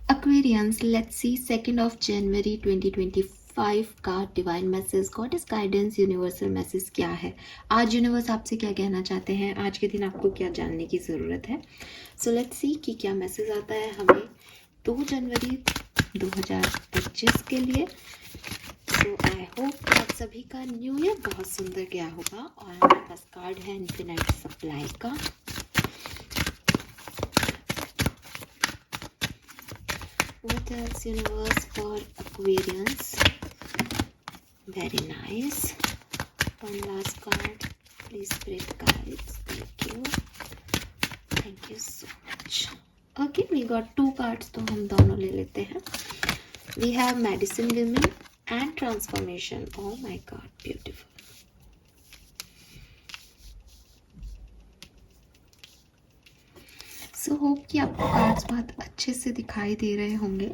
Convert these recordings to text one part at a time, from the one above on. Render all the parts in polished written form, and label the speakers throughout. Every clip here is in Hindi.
Speaker 1: Aquarians, let's see 2nd of January 2025 का divine message, goddess guidance, universal message क्या है। आज यूनिवर्स आपसे क्या कहना चाहते हैं, आज के दिन आपको क्या जानने की ज़रूरत है। सो लेट्स सी कि क्या मैसेज आता है हमें 2 जनवरी 2025 के लिए। सो आई होप आप सभी का न्यू ईयर बहुत सुंदर गया होगा। और हमारे पास कार्ड है इन्फिनाइट सप्लाई का। What else universe for Aquarians? Very nice. One last card. Please spread guides. Thank you. Thank you so much. Okay, we got 2 cards तो हम दोनों ले लेते हैं. We have medicine women and transformation. Oh my god, beautiful. So hope कि आपको कार्ड्स बहुत अच्छे से दिखाई दे रहे होंगे।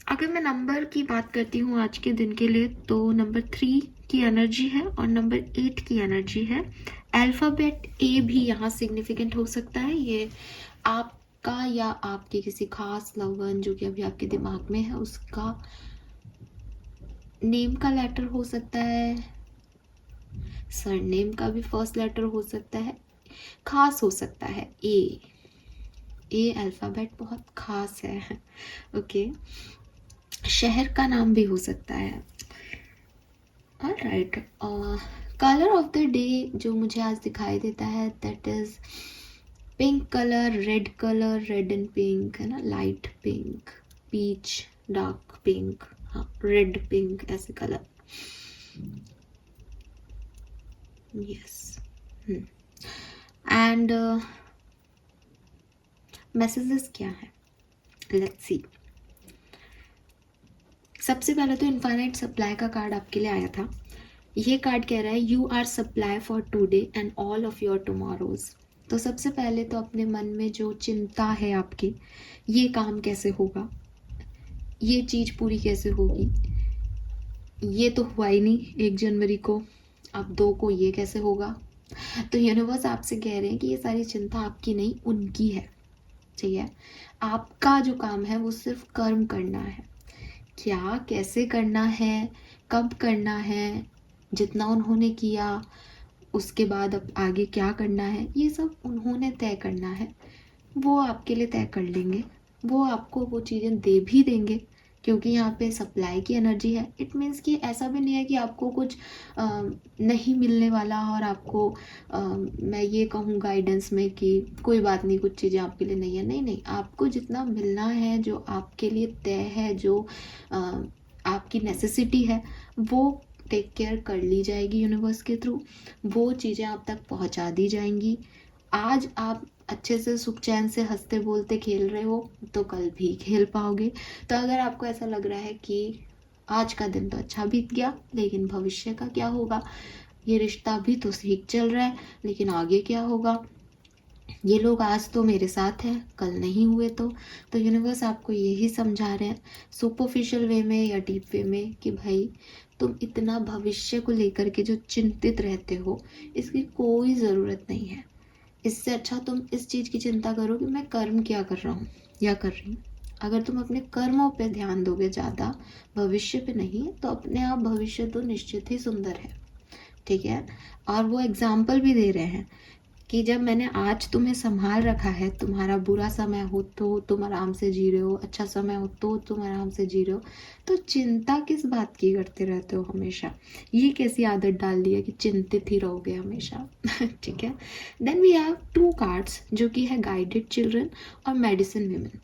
Speaker 1: अगर मैं नंबर की बात करती हूँ आज के दिन के लिए तो नंबर 3 की एनर्जी है और नंबर 8 की एनर्जी है। अल्फ़ाबेट ए भी यहाँ सिग्निफिकेंट हो सकता है। ये आपका या आपके किसी खास लव वन जो कि अभी आपके दिमाग में है उसका नेम का लेटर हो सकता है, सरनेम का भी फर्स्ट लेटर हो सकता है, खास हो सकता है। ए अल्फ़ाबेट बहुत खास है। ओके, शहर का नाम भी हो सकता है। Alright, colour of the day जो मुझे आज दिखाई देता है that is pink colour, red and pink है ना, light pink, peach, dark pink, हाँ रेड पिंक ऐसे कलर। यस, एंड मैसेजेस क्या है, लेट्स सी। सबसे पहले तो इनफाइनाइट सप्लाई का कार्ड आपके लिए आया था। ये कार्ड कह रहा है you are supply for today and all of your tomorrows. तो सबसे पहले तो अपने मन में जो चिंता है आपकी, ये काम कैसे होगा, ये चीज़ पूरी कैसे होगी, ये तो हुआ ही नहीं 1 जनवरी को, अब 2 को ये कैसे होगा। तो यूनिवर्स आपसे कह रहे हैं कि ये सारी चिंता आपकी नहीं उनकी है। ठीक है, आपका जो काम है वो सिर्फ कर्म करना है। क्या कैसे करना है, कब करना है, जितना उन्होंने किया उसके बाद अब आगे क्या करना है, ये सब उन्होंने तय करना है। वो आपके लिए तय कर लेंगे, वो आपको वो चीज़ें दे भी देंगे क्योंकि यहाँ पे सप्लाई की एनर्जी है। इट मीन्स कि ऐसा भी नहीं है कि आपको कुछ नहीं मिलने वाला और आपको मैं ये कहूँ गाइडेंस में कि कोई बात नहीं, कुछ चीज़ें आपके लिए नहीं है। नहीं, आपको जितना मिलना है, जो आपके लिए तय है, जो आपकी नेसेसिटी है, वो टेक केयर कर ली जाएगी यूनिवर्स के थ्रू। वो चीज़ें आप तक पहुँचा दी जाएंगी। आज आप अच्छे से सुख चैन से हंसते बोलते खेल रहे हो तो कल भी खेल पाओगे। तो अगर आपको ऐसा लग रहा है कि आज का दिन तो अच्छा बीत गया लेकिन भविष्य का क्या होगा, ये रिश्ता भी तो ठीक चल रहा है लेकिन आगे क्या होगा, ये लोग आज तो मेरे साथ हैं कल नहीं हुए तो यूनिवर्स आपको यही समझा रहे हैं सुपरफिशियल वे में या डीप वे में कि भाई तुम इतना भविष्य को लेकर के जो चिंतित रहते हो इसकी कोई ज़रूरत नहीं है। इससे अच्छा तुम इस चीज़ की चिंता करो कि मैं कर्म क्या कर रहा हूँ या कर रही हूँ। अगर तुम अपने कर्मों पे ध्यान दोगे ज़्यादा, भविष्य पे नहीं, तो अपने आप भविष्य तो निश्चित ही सुंदर है। ठीक है, और वो एग्जाम्पल भी दे रहे हैं कि जब मैंने आज तुम्हें संभाल रखा है, तुम्हारा बुरा समय हो तो तुम आराम से जी रहे हो, अच्छा समय हो तो तुम आराम से जी रहे हो, तो चिंता किस बात की करते रहते हो हमेशा। ये कैसी आदत डाल दी है कि चिंतित ही रहोगे हमेशा। ठीक है, देन वी हैव 2 कार्ड्स जो कि है गाइडेड चिल्ड्रन और मेडिसिन विमेन।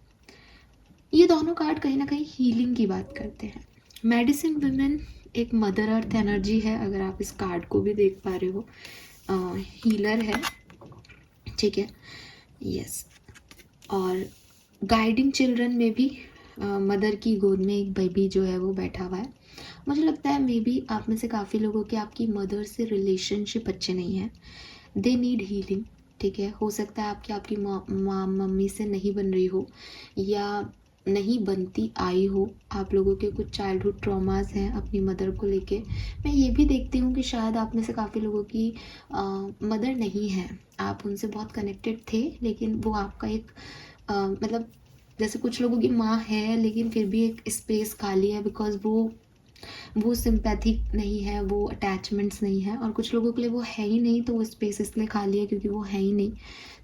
Speaker 1: ये दोनों कार्ड कहीं ना कहीं हीलिंग की बात करते हैं। मेडिसिन विमेन एक मदर अर्थ एनर्जी है, अगर आप इस कार्ड को भी देख पा रहे हो, हीलर है। ठीक है, यस, और गाइडिंग चिल्ड्रन में भी मदर की गोद में एक बेबी जो है वो बैठा हुआ है। मुझे लगता है मे बी आप में से काफ़ी लोगों के आपकी मदर से रिलेशनशिप अच्छे नहीं हैं, दे नीड हीलिंग। ठीक है, हो सकता है आपकी मम्मी से नहीं बन रही हो या नहीं बनती आई हो, आप लोगों के कुछ चाइल्डहुड ट्रॉमास हैं अपनी मदर को लेके। मैं ये भी देखती हूँ कि शायद आप में से काफ़ी लोगों की मदर नहीं है, आप उनसे बहुत कनेक्टेड थे लेकिन वो आपका एक मतलब जैसे कुछ लोगों की माँ है लेकिन फिर भी एक स्पेस खाली है, बिकॉज वो सिंपैथिक नहीं है, वो अटैचमेंट्स नहीं है, और कुछ लोगों के लिए वो है ही नहीं, तो वो स्पेस इसलिए खाली है क्योंकि वो है ही नहीं।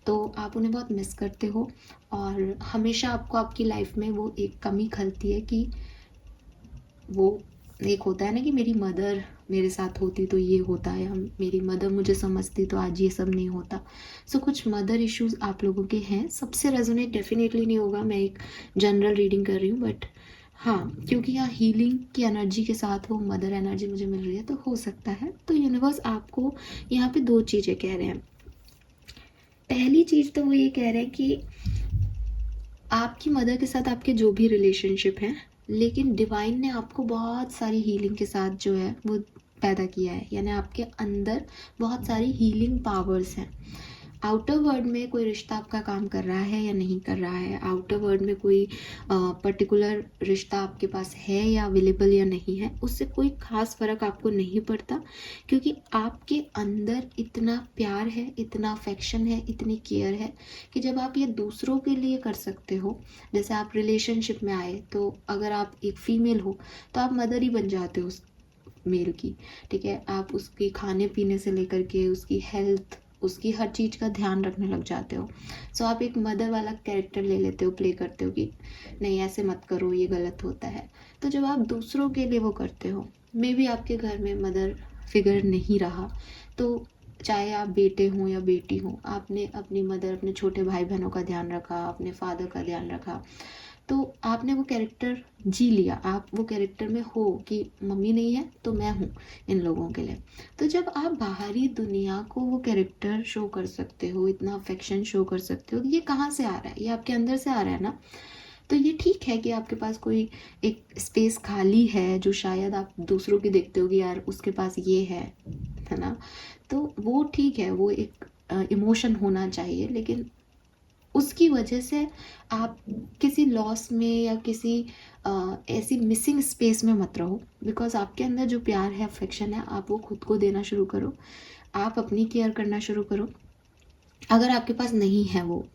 Speaker 1: तो आप उन्हें बहुत मिस करते हो, और हमेशा आपको आपकी लाइफ में वो एक कमी खलती है कि वो एक होता है ना कि मेरी मदर मेरे साथ होती तो ये होता है, हम मेरी मदर मुझे समझती तो आज ये सब नहीं होता। सो कुछ मदर इश्यूज आप लोगों के हैं, सबसे रेजोनेट डेफिनेटली नहीं होगा, मैं एक जनरल रीडिंग कर रही हूँ, बट हाँ, क्योंकि यहाँ हीलिंग की एनर्जी के साथ वो मदर एनर्जी मुझे मिल रही है, तो हो सकता है। तो यूनिवर्स आपको यहाँ पे दो चीज़ें कह रहे हैं। पहली चीज़ तो वो ये कह रहे हैं कि आपकी मदर के साथ आपके जो भी रिलेशनशिप हैं, लेकिन डिवाइन ने आपको बहुत सारी हीलिंग के साथ जो है वो पैदा किया है, यानी आपके अंदर बहुत सारी हीलिंग पावर्स हैं। आउटर वर्ल्ड में कोई रिश्ता आपका काम कर रहा है या नहीं कर रहा है, आउटर वर्ल्ड में कोई पर्टिकुलर रिश्ता आपके पास है या अवेलेबल या नहीं है, उससे कोई खास फर्क आपको नहीं पड़ता, क्योंकि आपके अंदर इतना प्यार है, इतना अफेक्शन है, इतनी केयर है कि जब आप ये दूसरों के लिए कर सकते हो, जैसे आप रिलेशनशिप में आए तो अगर आप एक फीमेल हो तो आप मदर ही बन जाते हो उस मेल की, ठीक है। आप उसकी खाने पीने से लेकर के उसकी हेल्थ, उसकी हर चीज़ का ध्यान रखने लग जाते हो। सो आप एक मदर वाला कैरेक्टर ले लेते हो, प्ले करते हो कि नहीं ऐसे मत करो, ये गलत होता है। तो जब आप दूसरों के लिए वो करते हो, मे बी आपके घर में मदर फिगर नहीं रहा, तो चाहे आप बेटे हों या बेटी हों, आपने अपनी मदर, अपने छोटे भाई बहनों का ध्यान रखा, अपने फादर का ध्यान रखा, तो आपने वो कैरेक्टर जी लिया, आप वो कैरेक्टर में हो कि मम्मी नहीं है तो मैं हूँ इन लोगों के लिए। तो जब आप बाहरी दुनिया को वो कैरेक्टर शो कर सकते हो, इतना अफेक्शन शो कर सकते हो, तो ये कहाँ से आ रहा है? ये आपके अंदर से आ रहा है ना। तो ये ठीक है कि आपके पास कोई एक स्पेस खाली है जो शायद आप दूसरों की देखते हो कि यार उसके पास ये है ना। तो वो ठीक है, वो एक इमोशन होना चाहिए, लेकिन उसकी वजह से आप किसी लॉस में या किसी ऐसी मिसिंग स्पेस में मत रहो, बिकॉज आपके अंदर जो प्यार है, अफेक्शन है, आप वो खुद को देना शुरू करो, आप अपनी केयर करना शुरू करो। अगर आपके पास नहीं है वो,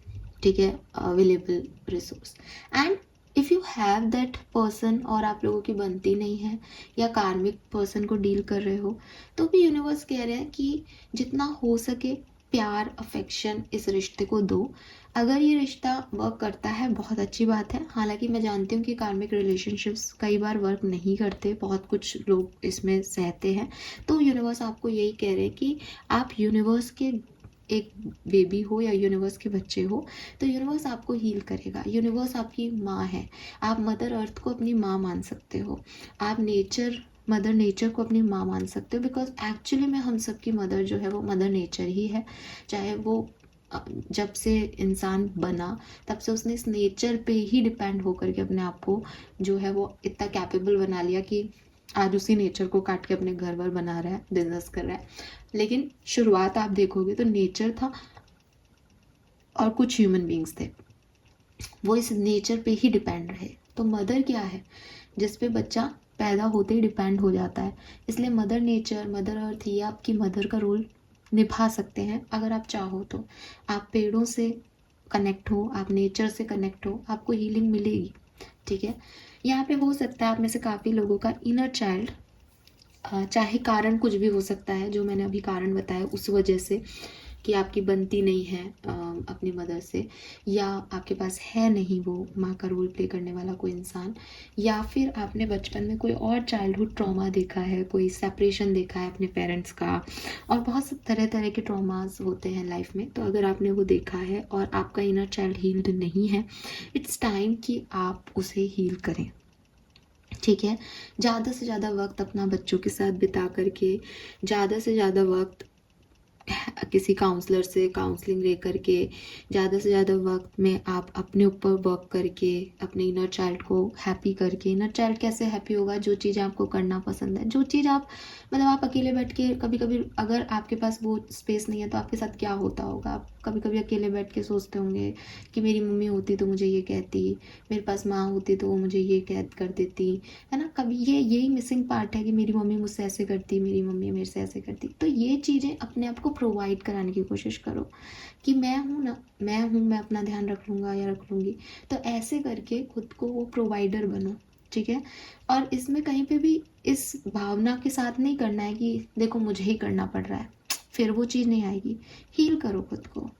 Speaker 1: ठीक है, available resource, and if you have that person और आप लोगों की बनती नहीं है या कार्मिक पर्सन को डील कर रहे हो, तो भी यूनिवर्स कह रहे हैं कि जितना हो सके प्यार, अफेक्शन इस रिश्ते को दो। अगर ये रिश्ता वर्क करता है बहुत अच्छी बात है, हालांकि मैं जानती हूँ कि कार्मिक रिलेशनशिप्स कई बार वर्क नहीं करते, बहुत कुछ लोग इसमें सहते हैं। तो यूनिवर्स आपको यही कह रहे हैं कि आप यूनिवर्स के एक बेबी हो या यूनिवर्स के बच्चे हो, तो यूनिवर्स आपको हील करेगा। यूनिवर्स आपकी माँ है, आप मदर अर्थ को अपनी माँ मान सकते हो, आप मदर नेचर को अपनी माँ मान सकते हो, बिकॉज एक्चुअली में हम सबकी मदर जो है वो मदर नेचर ही है। चाहे वो जब से इंसान बना तब से उसने इस नेचर पे ही डिपेंड होकर के अपने आप को जो है वो इतना कैपेबल बना लिया कि आज उसी नेचर को काट के अपने घर वर बना रहा है, बिजनेस कर रहा है। लेकिन शुरुआत आप देखोगे तो नेचर था और कुछ ह्यूमन बींग्स थे, वो इस नेचर पे ही डिपेंड रहे। तो मदर क्या है, जिस पे बच्चा पैदा होते ही डिपेंड हो जाता है। इसलिए मदर नेचर, मदर अर्थ, ये आपकी मदर का रोल निभा सकते हैं अगर आप चाहो तो। आप पेड़ों से कनेक्ट हो, आप नेचर से कनेक्ट हो, आपको हीलिंग मिलेगी, ठीक है। यहाँ पे हो सकता है आप में से काफ़ी लोगों का इनर चाइल्ड, चाहे कारण कुछ भी हो सकता है, जो मैंने अभी कारण बताया उस वजह से कि आपकी बनती नहीं है अपनी मदर से, या आपके पास है नहीं वो माँ का रोल प्ले करने वाला कोई इंसान, या फिर आपने बचपन में कोई और चाइल्डहुड ट्रॉमा देखा है, कोई सेपरेशन देखा है अपने पेरेंट्स का, और बहुत से तरह तरह के ट्रॉमास होते हैं लाइफ में। तो अगर आपने वो देखा है और आपका इनर चाइल्ड हील्ड नहीं है, इट्स टाइम कि आप उसे हील करें, ठीक है। ज़्यादा से ज़्यादा वक्त अपना बच्चों के साथ बिता करके, ज़्यादा से ज़्यादा वक्त किसी काउंसलर से काउंसलिंग ले करके, ज़्यादा से ज़्यादा वक्त में आप अपने ऊपर वर्क करके, अपने इनर चाइल्ड को हैप्पी करके। इनर चाइल्ड कैसे हैप्पी होगा? जो चीज़ आपको करना पसंद है, जो चीज़ आप मतलब आप अकेले बैठ के कभी कभी, अगर आपके पास वो स्पेस नहीं है तो आपके साथ क्या होता होगा, आप कभी कभी अकेले बैठ के सोचते होंगे कि मेरी मम्मी होती तो मुझे ये कहती, मेरे पास माँ होती तो वो मुझे ये कैद कर देती, है ना। कभी यही मिसिंग पार्ट है कि मेरी मम्मी मुझसे ऐसे करती, मेरी मम्मी मेरे से ऐसे करती। तो ये चीज़ें अपने आप को प्रोवाइड कराने की कोशिश करो कि मैं हूँ ना, मैं अपना ध्यान रख लूँगा या रख लूँगी। तो ऐसे करके खुद को वो प्रोवाइडर बनो, ठीक है। और इसमें कहीं पे भी इस भावना के साथ नहीं करना है कि देखो मुझे ही करना पड़ रहा है, फिर वो चीज़ नहीं आएगी। हील करो खुद को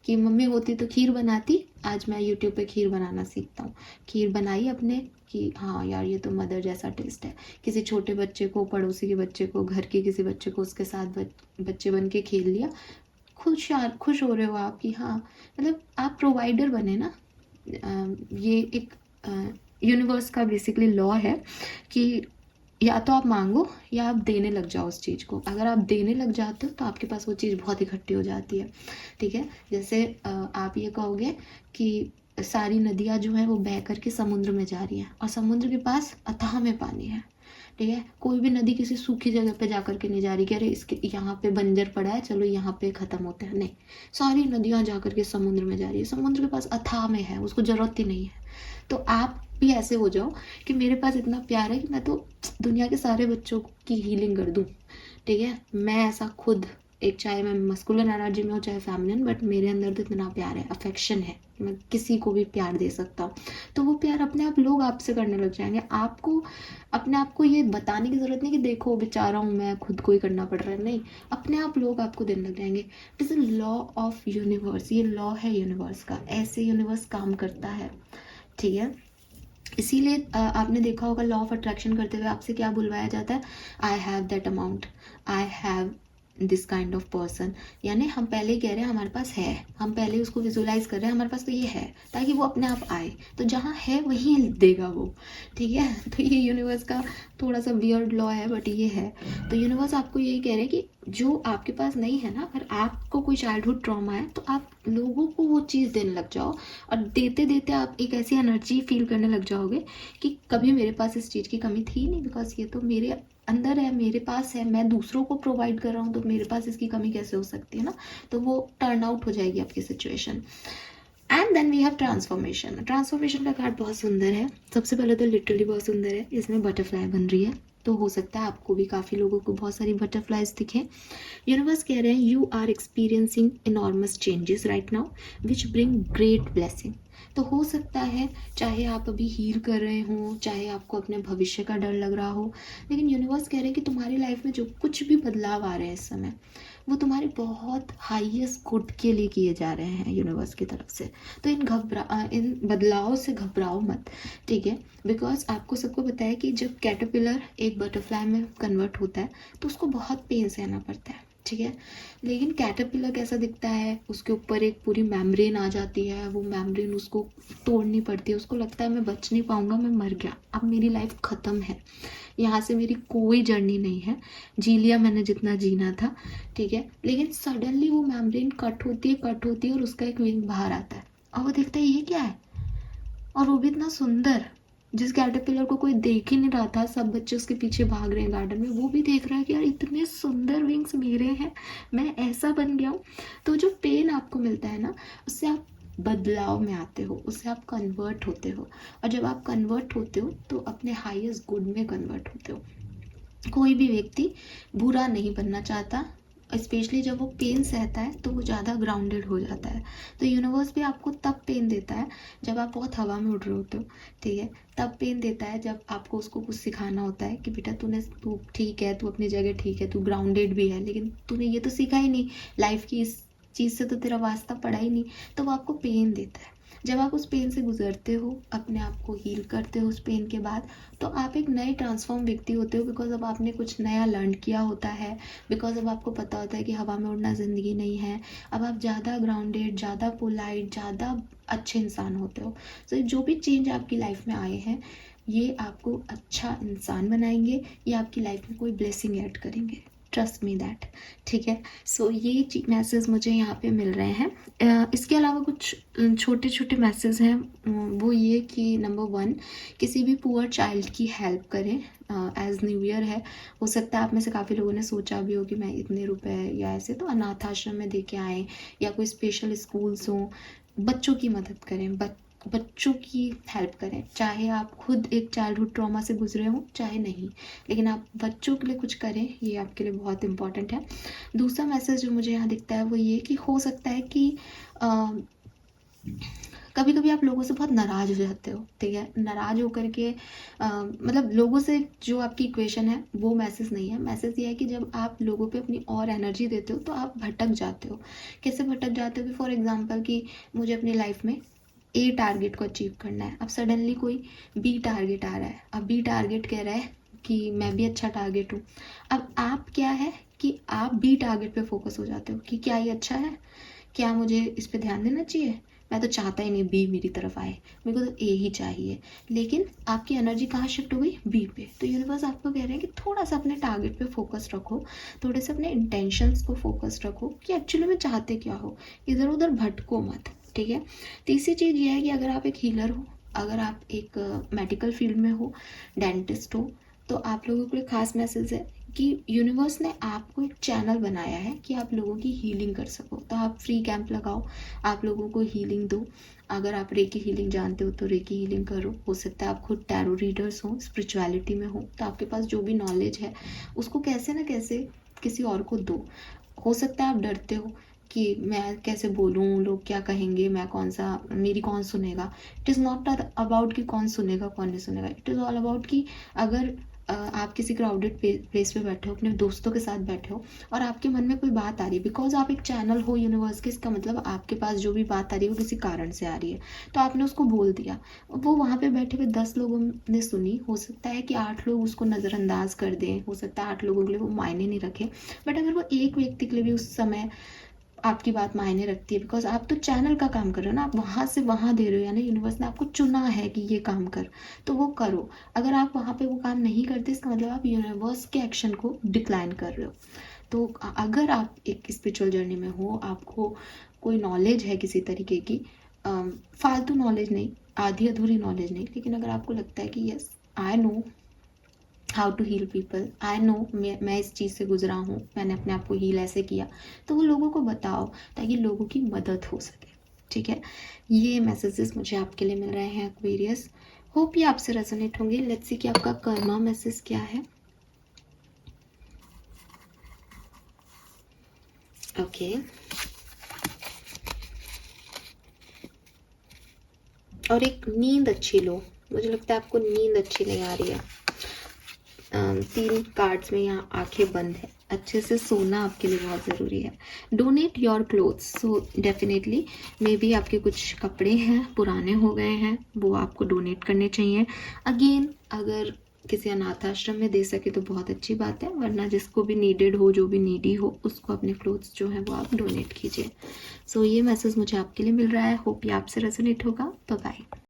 Speaker 1: कि मम्मी होती तो खीर बनाती, आज मैं यूट्यूब पे खीर बनाना सीखता हूँ। खीर बनाई अपने कि हाँ यार ये तो मदर जैसा टेस्ट है। किसी छोटे बच्चे को, पड़ोसी के बच्चे को, घर के किसी बच्चे को उसके साथ बच्चे बन के खेल लिया, खुश हो रहे हो आप कि हाँ, मतलब आप प्रोवाइडर बने ना। ये एक यूनिवर्स का बेसिकली लॉ है कि या तो आप मांगो या आप देने लग जाओ उस चीज़ को। अगर आप देने लग जाते हो तो आपके पास वो चीज़ बहुत इकट्ठी हो जाती है, ठीक है। जैसे आप ये कहोगे कि सारी नदियाँ जो हैं वो बह करके समुद्र में जा रही हैं और समुद्र के पास अथाह में पानी है, ठीक है। कोई भी नदी किसी सूखी जगह पे जा करके नहीं जा रही कि अरे इसके यहाँ पे बंजर पड़ा है चलो यहाँ पे ख़त्म होते हैं, नहीं। सारी नदियाँ जा करके समुद्र में जा रही है, समुद्र के पास अथाह में है, उसको ज़रूरत ही नहीं है। तो आप भी ऐसे हो जाओ कि मेरे पास इतना प्यार है कि मैं तो दुनिया के सारे बच्चों की हीलिंग कर दूँ, ठीक है। मैं ऐसा खुद एक, चाहे मैं मस्कुलिन एनर्जी में हूँ चाहे फेमिनिन, बट मेरे अंदर तो इतना प्यार है, अफेक्शन है कि मैं किसी को भी प्यार दे सकता हूँ। तो वो प्यार अपने आप लोग आपसे करने लग जाएंगे। आपको अपने आप को ये बताने की ज़रूरत नहीं कि देखो बेचारा हूँ मैं, खुद को ही करना पड़ रहा है, नहीं। अपने आप लोग आपको देने लग जाएंगे। It is a law of universe, ये लॉ है यूनिवर्स का, ऐसे यूनिवर्स काम करता है, ठीक है। इसीलिए आपने देखा होगा लॉ ऑफ अट्रैक्शन करते हुए आपसे क्या बुलवाया जाता है, I have that amount, I have this kind of person. यानी हम पहले ही कह रहे हैं हमारे पास है, हम पहले उसको विजुलाइज कर रहे हैं हमारे पास तो ये है, ताकि वो अपने आप आए। तो जहाँ है वहीं देगा वो, ठीक है। तो ये यूनिवर्स का थोड़ा सा वियर्ड लॉ है, बट ये है। तो यूनिवर्स आपको यही कह रहे हैं कि जो आपके पास नहीं है ना, अगर आपको कोई चाइल्डहुड ट्रॉमा है तो आप लोगों को वो चीज़ देने लग जाओ, और देते देते आप एक ऐसी एनर्जी फील करने लग जाओगे कि कभी मेरे पास इस चीज़ की कमी थी नहीं, बिकॉज ये तो मेरे अंदर है, मेरे पास है, मैं दूसरों को प्रोवाइड कर रहा हूँ, तो मेरे पास इसकी कमी कैसे हो सकती है ना। तो वो टर्न आउट हो जाएगी आपकी situation. And then we have transformation. Transformation का कार्ड बहुत सुंदर है। सबसे पहले तो लिटरली बहुत सुंदर है, इसमें बटरफ्लाई बन रही है, तो हो सकता है आपको भी, काफ़ी लोगों को बहुत सारी बटरफ्लाइज दिखे। यूनिवर्स कह रहे हैं you are experiencing enormous changes right now which bring great blessing. तो हो सकता है चाहे आप अभी हील कर रहे हो, चाहे आपको अपने भविष्य का डर लग रहा हो, लेकिन यूनिवर्स कह रहे हैं कि तुम्हारी लाइफ में जो कुछ भी बदलाव आ रहे हैं इस समय, वो तुम्हारे बहुत हाईएस्ट गुड के लिए किए जा रहे हैं यूनिवर्स की तरफ से। तो इन बदलावों से घबराओ मत, ठीक है। बिकॉज आपको सबको पता है कि जब कैटरपिलर एक बटरफ्लाई में कन्वर्ट होता है तो उसको बहुत पेन सहना पड़ता है, ठीक है। लेकिन कैटरपिलर कैसा दिखता है, उसके ऊपर एक पूरी मेम्ब्रेन आ जाती है, वो मेम्ब्रेन उसको तोड़नी पड़ती है, उसको लगता है मैं बच नहीं पाऊंगा, मैं मर गया, अब मेरी लाइफ ख़त्म है, यहाँ से मेरी कोई जर्नी नहीं है, जी लिया मैंने जितना जीना था, ठीक है। लेकिन सडनली वो मेम्ब्रेन कट होती है और उसका एक विंग बाहर आता है, और वो देखता है ये क्या है, और वो भी इतना सुंदर। जिस कैटरपिलर को कोई देख ही नहीं रहा था, सब बच्चे उसके पीछे भाग रहे हैं गार्डन में, वो भी देख रहा है कि यार इतने सुंदर विंग्स मेरे हैं, मैं ऐसा बन गया हूँ। तो जो पेन आपको मिलता है ना, उससे आप बदलाव में आते हो, उससे आप कन्वर्ट होते हो, और जब आप कन्वर्ट होते हो तो अपने हाईएस्ट गुड में कन्वर्ट होते हो। कोई भी व्यक्ति बुरा नहीं बनना चाहता, स्पेशली जब वो पेन सहता है तो वो ज़्यादा ग्राउंडेड हो जाता है। तो यूनिवर्स भी आपको तब पेन देता है जब आप बहुत हवा में उड़ रहे होते हो, ठीक है। तब पेन देता है जब आपको उसको कुछ सिखाना होता है कि बेटा तू ठीक है, तू अपनी जगह ठीक है, तू ग्राउंडेड भी है, लेकिन तूने ये तो सीखा ही नहीं, लाइफ की इस चीज़ से तो तेरा वास्ता पड़ा ही नहीं, तो वो आपको पेन देता है। जब आप उस पेन से गुजरते हो, अपने आप को हील करते हो उस पेन के बाद, तो आप एक नए ट्रांसफॉर्म व्यक्ति होते हो, बिकॉज अब आपने कुछ नया लर्न किया होता है, बिकॉज अब आपको पता होता है कि हवा में उड़ना ज़िंदगी नहीं है। अब आप ज़्यादा ग्राउंडेड, ज़्यादा पोलाइट, ज़्यादा अच्छे इंसान होते हो। सो जो भी चेंज आपकी लाइफ में आए हैं, ये आपको अच्छा इंसान बनाएंगे, ये आपकी लाइफ में कोई ब्लेसिंग ऐड करेंगे, ट्रस्ट मी दैट, ठीक है। सो ये मैसेज मुझे यहाँ पे मिल रहे हैं। इसके अलावा कुछ छोटे छोटे मैसेज हैं, वो ये कि नंबर 1, किसी भी पुअर चाइल्ड की हेल्प करें। एज न्यू ईयर है, हो सकता है आप में से काफ़ी लोगों ने सोचा भी हो कि मैं इतने रुपए या ऐसे तो अनाथ आश्रम में दे के आएँ, या कोई स्पेशल स्कूल्स हों, बच्चों की मदद करें। बच्चों की हेल्प करें, चाहे आप खुद एक चाइल्डहुड ट्रॉमा से गुजरे हों चाहे नहीं, लेकिन आप बच्चों के लिए कुछ करें, ये आपके लिए बहुत इंपॉर्टेंट है। दूसरा मैसेज जो मुझे यहाँ दिखता है वो ये कि हो सकता है कि कभी कभी आप लोगों से बहुत नाराज़ हो जाते हो, ठीक है। नाराज़ होकर के मतलब लोगों से जो आपकी इक्वेशन है वो मैसेज नहीं है। मैसेज ये है कि जब आप लोगों पे अपनी और एनर्जी देते हो तो आप भटक जाते हो। कैसे भटक जाते हो कि फॉर एग्जांपल कि मुझे अपनी लाइफ में ए टारगेट को अचीव करना है, अब सडनली कोई बी टारगेट आ रहा है। अब बी टारगेट कह रहा है कि मैं भी अच्छा टारगेट हूँ। अब आप क्या है कि आप बी टारगेट पे फोकस हो जाते हो कि क्या ये अच्छा है, क्या मुझे इस पे ध्यान देना चाहिए, मैं तो चाहता ही नहीं बी मेरी तरफ आए, मेरे को तो ए ही चाहिए। लेकिन आपकी एनर्जी कहाँ शिफ्ट हो गई, बी पे। तो यूनिवर्स आपको कह रहे हैं कि थोड़ा सा अपने टारगेट पे फोकस रखो, थोड़े से अपने इंटेंशंस को फोकस रखो कि एक्चुअली में चाहते क्या हो, इधर उधर भटको मत, ठीक है। तीसरी चीज़ ये है कि अगर आप एक हीलर हो, अगर आप एक मेडिकल फील्ड में हो, डेंटिस्ट हो, तो आप लोगों के लिए खास मैसेज है कि यूनिवर्स ने आपको एक चैनल बनाया है कि आप लोगों की हीलिंग कर सको। तो आप फ्री कैंप लगाओ, आप लोगों को हीलिंग दो। अगर आप रेकी हीलिंग जानते हो तो रेकी हीलिंग करो। हो सकता है आप खुद टैरो रीडर्स हो, स्पिरिचुअलिटी में हो, तो आपके पास जो भी नॉलेज है उसको कैसे ना कैसे किसी और को दो। हो सकता है आप डरते हो कि मैं कैसे बोलूँ, लोग क्या कहेंगे, मैं कौन सा, मेरी कौन सुनेगा। इट इज़ नॉट अबाउट कि कौन सुनेगा कौन नहीं सुनेगा, इट इज़ ऑल अबाउट कि अगर आप किसी क्राउडेड प्लेस पे बैठे हो, अपने दोस्तों के साथ बैठे हो और आपके मन में कोई बात आ रही है, बिकॉज आप एक चैनल हो यूनिवर्स के, इसका मतलब आपके पास जो भी बात आ रही है वो किसी कारण से आ रही है, तो आपने उसको बोल दिया। वो वहाँ पे बैठे हुए 10 लोगों ने सुनी, हो सकता है कि 8 लोग उसको नज़रअंदाज कर दें, हो सकता है 8 लोगों के लिए वो मायने नहीं रखे, बट अगर वो एक व्यक्ति के लिए भी उस समय आपकी बात मायने रखती है, बिकॉज आप तो चैनल का काम कर रहे हो ना, आप वहाँ से वहाँ दे रहे हो, यानी यूनिवर्स ने आपको चुना है कि ये काम कर, तो वो करो। अगर आप वहाँ पे वो काम नहीं करते, इसका मतलब आप यूनिवर्स के एक्शन को डिक्लाइन कर रहे हो। तो अगर आप एक स्पिरिचुअल जर्नी में हो, आपको कोई नॉलेज है किसी तरीके की, फालतू नॉलेज नहीं, आधी अधूरी नॉलेज नहीं, लेकिन अगर आपको लगता है कि yes I know how to heal people, I know मैं इस चीज़ से गुजरा हूँ, मैंने अपने आप को हील ऐसे किया, तो वो लोगों को बताओ ताकि लोगों की मदद हो सके, ठीक है। ये मैसेजेस मुझे आपके लिए मिल रहे हैं एक्वेरियस। होप ये आपसे रेजोनेट होंगे। लेट्स सी कि आपका कर्मा मैसेज क्या है। ओके और एक नींद अच्छी लो, मुझे लगता है आपको नींद अच्छी नहीं आ रही है। 3 कार्ड्स में यहाँ आंखें बंद है, अच्छे से सोना आपके लिए बहुत ज़रूरी है। Donate your clothes, so definitely may be आपके कुछ कपड़े हैं पुराने हो गए हैं, वो आपको डोनेट करने चाहिए। अगेन अगर किसी अनाथ आश्रम में दे सके तो बहुत अच्छी बात है, वरना जिसको भी नीडेड हो, जो भी नीडी हो, उसको अपने क्लोथ्स जो है वो आप डोनेट कीजिए। सो ये मैसेज मुझे आपके लिए मिल रहा है। होप ये आपसे रेजोनेट होगा। Bye bye.